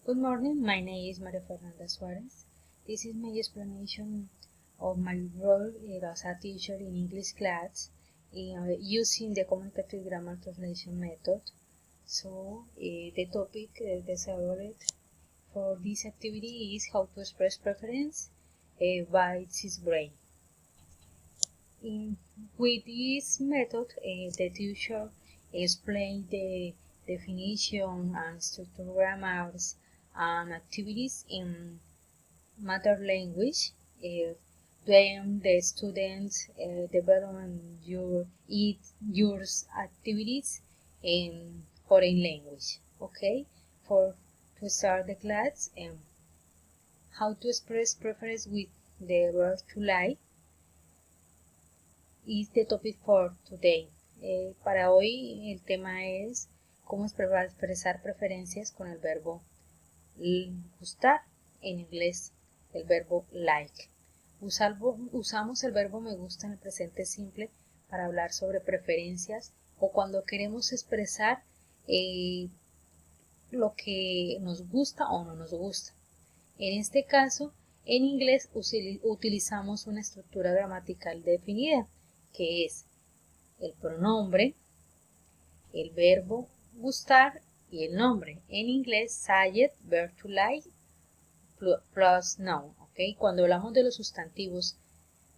Good morning, my name is Maria Fernanda Suarez. This is my explanation of my role as a teacher in English class using the Communicative Grammar Translation method. So, the topic developed for this activity is how to express preference by its brain. With this method, the teacher explains the definition and structure grammars and activities in mother language. Then the students develop your activities in foreign language. Okay, to start the class, how to express preference with the verb to like is the topic for today. Para hoy el tema es cómo expresar preferencias con el verbo gustar, en inglés el verbo like. Usamos el verbo me gusta en el presente simple para hablar sobre preferencias o cuando queremos expresar lo que nos gusta o no nos gusta. En este caso, en inglés utilizamos una estructura gramatical definida, que es el pronombre, el verbo gustar y el nombre. En inglés, subject, verb to like, plus noun. ¿Okay? Cuando hablamos de los sustantivos,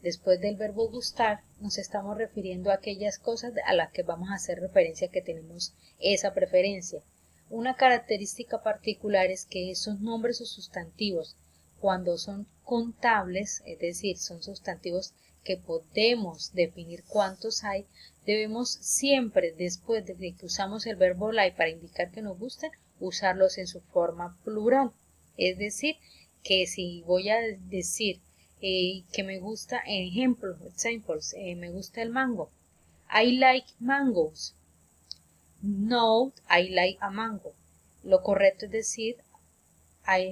después del verbo gustar, nos estamos refiriendo a aquellas cosas a las que vamos a hacer referencia que tenemos esa preferencia. Una característica particular es que esos nombres o sustantivos, cuando son contables, es decir, son sustantivos que podemos definir cuántos hay, debemos siempre, después de que usamos el verbo like para indicar que nos gustan, usarlos en su forma plural. Es decir, que si voy a decir que me gusta, examples, me gusta el mango. I like mangoes. No, I like a mango. Lo correcto es decir,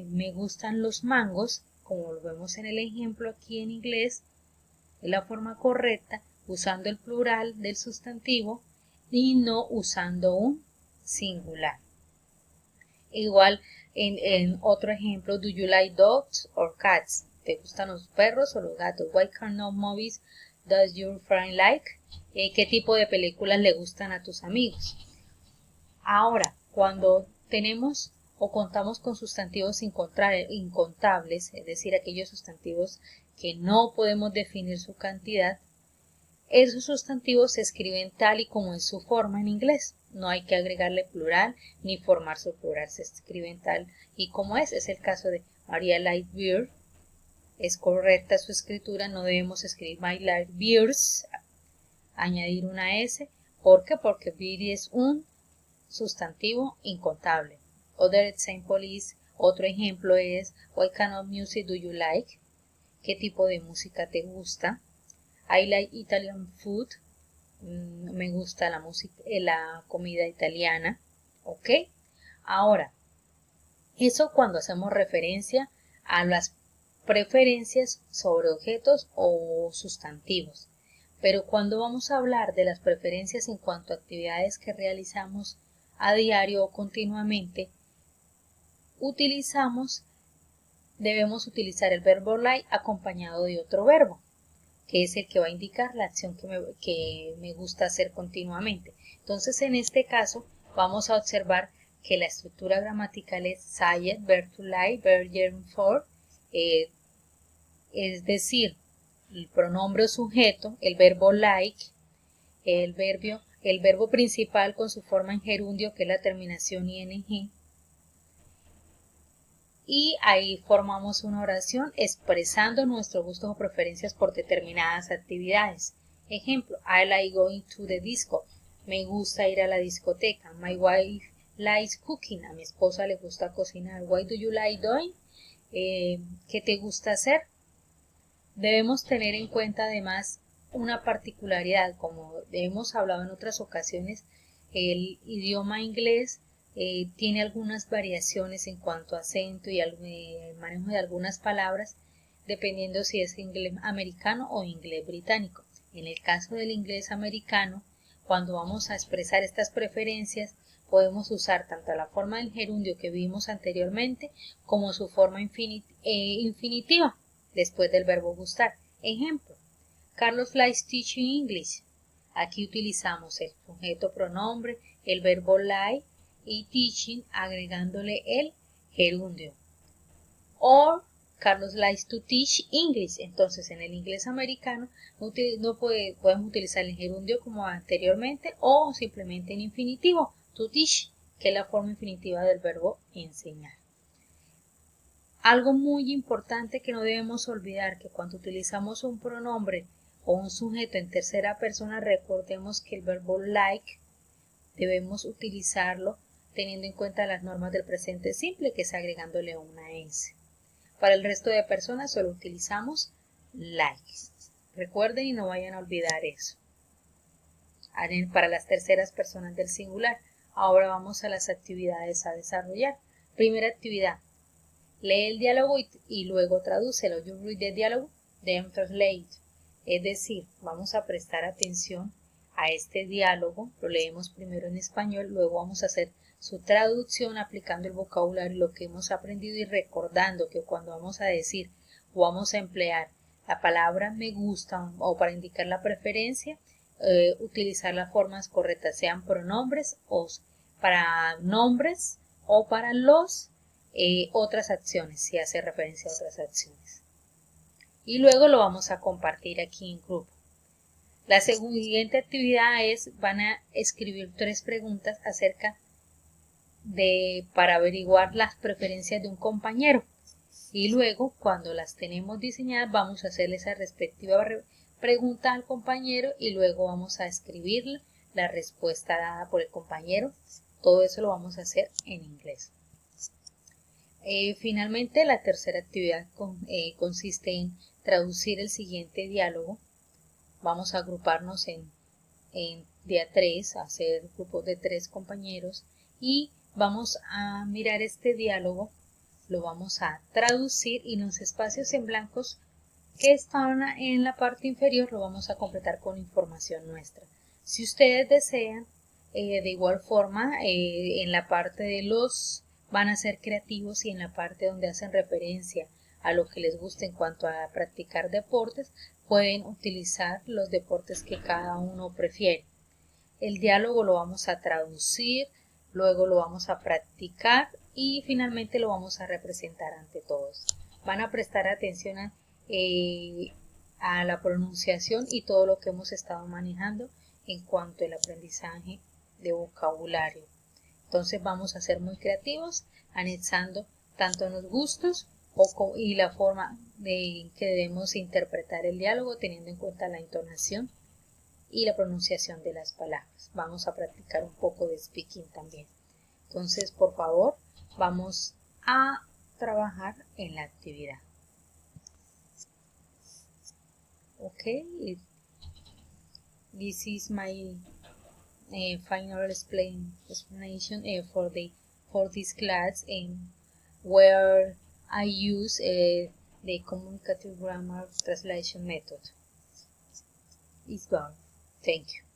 me gustan los mangos, como lo vemos en el ejemplo aquí en inglés, es la forma correcta, usando el plural del sustantivo y no usando un singular. Igual en otro ejemplo, do you like dogs or cats? ¿Te gustan los perros o los gatos? What kind of movies does your friend like? ¿Qué tipo de películas le gustan a tus amigos? Ahora, cuando tenemos o contamos con sustantivos incontables, es decir, aquellos sustantivos que no podemos definir su cantidad, esos sustantivos se escriben tal y como es su forma en inglés. No hay que agregarle plural ni formar su plural, se escriben tal y como es. Es el caso de Maria like beer. Es correcta su escritura, no debemos escribir my like beers, añadir una S. ¿Por qué? Porque beer es un sustantivo incontable. Otro ejemplo es what kind of music do you like? ¿Qué tipo de música te gusta? I like Italian food. Me gusta la comida italiana. ¿Ok? Ahora, eso cuando hacemos referencia a las preferencias sobre objetos o sustantivos. Pero cuando vamos a hablar de las preferencias en cuanto a actividades que realizamos a diario o continuamente, debemos utilizar el verbo like acompañado de otro verbo, que es el que va a indicar la acción que me gusta hacer continuamente. Entonces, en este caso, vamos a observar que la estructura gramatical es subject, verb to like, verb gerund for, es decir, el pronombre o sujeto, el verbo like, el verbo principal con su forma en gerundio, que es la terminación ing, y ahí formamos una oración expresando nuestros gustos o preferencias por determinadas actividades. Ejemplo, I like going to the disco. Me gusta ir a la discoteca. My wife likes cooking. A mi esposa le gusta cocinar. What do you like doing? ¿Qué te gusta hacer? Debemos tener en cuenta además una particularidad, como hemos hablado en otras ocasiones, el idioma inglés tiene algunas variaciones en cuanto a acento y el manejo de algunas palabras, dependiendo si es inglés americano o inglés británico. En el caso del inglés americano, cuando vamos a expresar estas preferencias, podemos usar tanto la forma del gerundio que vimos anteriormente como su forma infinitiva después del verbo gustar. Ejemplo, Carlos likes teaching English. Aquí utilizamos el sujeto pronombre, el verbo like y teaching agregándole el gerundio. Or Carlos likes to teach English. Entonces en el inglés americano podemos utilizar el gerundio como anteriormente o simplemente en infinitivo, to teach, que es la forma infinitiva del verbo enseñar. Algo muy importante que no debemos olvidar, que cuando utilizamos un pronombre o un sujeto en tercera persona, recordemos que el verbo like debemos utilizarlo teniendo en cuenta las normas del presente simple, que es agregándole una S. Para el resto de personas solo utilizamos like. Recuerden y no vayan a olvidar eso. Para las terceras personas del singular. Ahora vamos a las actividades a desarrollar. Primera actividad. Lee el diálogo y luego tradúcelo. You read the dialogue, then translate. Es decir, vamos a prestar atención a este diálogo. Lo leemos primero en español, luego vamos a hacer su traducción aplicando el vocabulario, lo que hemos aprendido y recordando que cuando vamos a decir o vamos a emplear la palabra me gusta o para indicar la preferencia, utilizar las formas correctas, sean pronombres o para nombres o para los otras acciones, si hace referencia a otras acciones. Y luego lo vamos a compartir aquí en grupo. La siguiente actividad van a escribir 3 preguntas para averiguar las preferencias de un compañero. Y luego, cuando las tenemos diseñadas, vamos a hacerle esa respectiva pregunta al compañero y luego vamos a escribir la respuesta dada por el compañero. Todo eso lo vamos a hacer en inglés. Finalmente, la tercera actividad consiste en traducir el siguiente diálogo. Vamos a agruparnos en día 3, a hacer grupos de 3 compañeros y vamos a mirar este diálogo, lo vamos a traducir y los espacios en blancos que están en la parte inferior lo vamos a completar con información nuestra. Si ustedes desean, de igual forma, en la parte de los van a ser creativos y en la parte donde hacen referencia a lo que les gusta en cuanto a practicar deportes, pueden utilizar los deportes que cada uno prefiere. El diálogo lo vamos a traducir, luego lo vamos a practicar y finalmente lo vamos a representar ante todos. Van a prestar atención a la pronunciación y todo lo que hemos estado manejando en cuanto al aprendizaje de vocabulario. Entonces vamos a ser muy creativos, anexando tanto los gustos y la forma en que debemos interpretar el diálogo teniendo en cuenta la entonación y la pronunciación de las palabras. Vamos a practicar un poco de speaking también. Entonces, por favor, vamos a trabajar en la actividad. Okay, this is my final explanation for this class, where I use the communicative grammar translation method. It's done. Thank you.